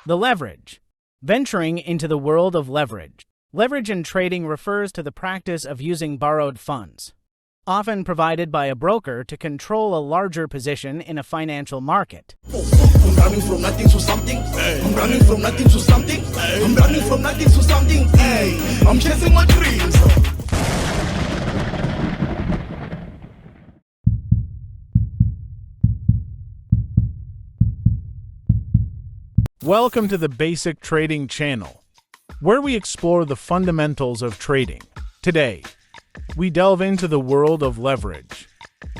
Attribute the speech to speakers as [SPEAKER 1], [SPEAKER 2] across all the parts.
[SPEAKER 1] The leverage. Venturing into the world of leverage. Leverage in trading refers to the practice of using borrowed funds, often provided by a broker, to control a larger position in a financial market.
[SPEAKER 2] I'm running from nothing to something. I'm running from nothing to something. I'm running from nothing to something. I'm chasing my dreams.
[SPEAKER 3] Welcome to the Basic Trading Channel, where we explore the fundamentals of trading. Today, we delve into the world of leverage,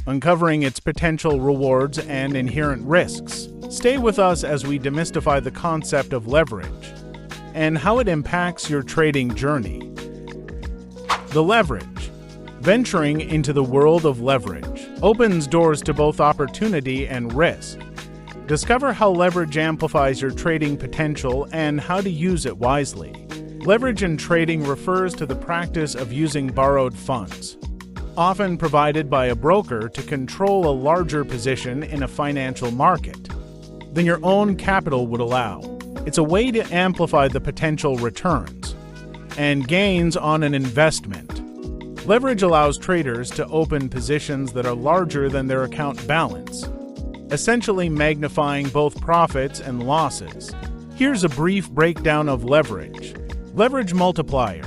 [SPEAKER 3] uncovering its potential rewards and inherent risks. Stay with us as we demystify the concept of leverage and how it impacts your trading journey. The leverage. Venturing into the world of leverage opens doors to both opportunity and risk. Discover how leverage amplifies your trading potential and how to use it wisely. Leverage in trading refers to the practice of using borrowed funds, often provided by a broker, to control a larger position in a financial market than your own capital would allow. It's a way to amplify the potential returns and gains on an investment. Leverage allows traders to open positions that are larger than their account balance, essentially magnifying both profits and losses. Here's a brief breakdown of leverage. Leverage multiplier.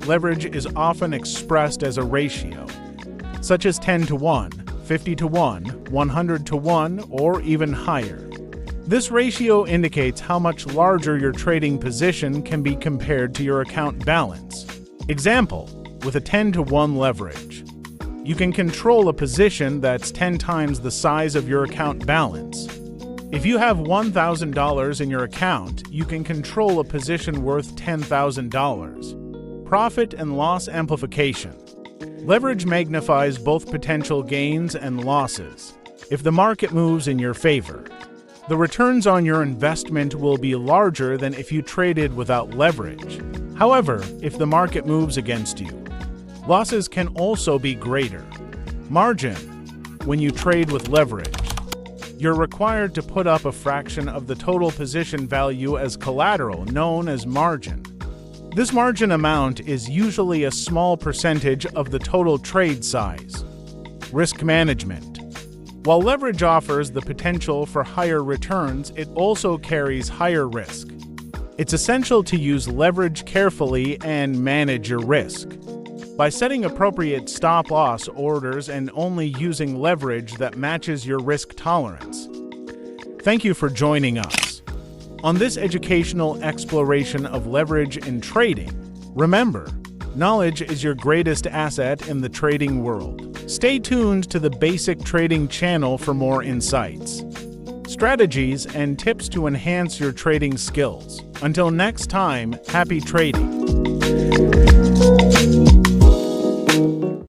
[SPEAKER 3] Leverage is often expressed as a ratio, such as 10 to 1, 50 to 1, 100 to 1, or even higher. This ratio indicates how much larger your trading position can be compared to your account balance. Example, with a 10 to 1 leverage, you can control a position that's 10 times the size of your account balance. If you have $1,000 in your account, you can control a position worth $10,000. Profit and loss amplification. Leverage magnifies both potential gains and losses. If the market moves in your favor, the returns on your investment will be larger than if you traded without leverage. However, if the market moves against you, losses can also be greater. Margin. When you trade with leverage, you're required to put up a fraction of the total position value as collateral, known as margin. This margin amount is usually a small percentage of the total trade size. Risk management. While leverage offers the potential for higher returns, it also carries higher risk. It's essential to use leverage carefully and manage your risk by setting appropriate stop-loss orders and only using leverage that matches your risk tolerance. Thank you for joining us on this educational exploration of leverage in trading. Remember, knowledge is your greatest asset in the trading world. Stay tuned to the Basic Trading Channel for more insights, strategies, and tips to enhance your trading skills. Until next time, happy trading!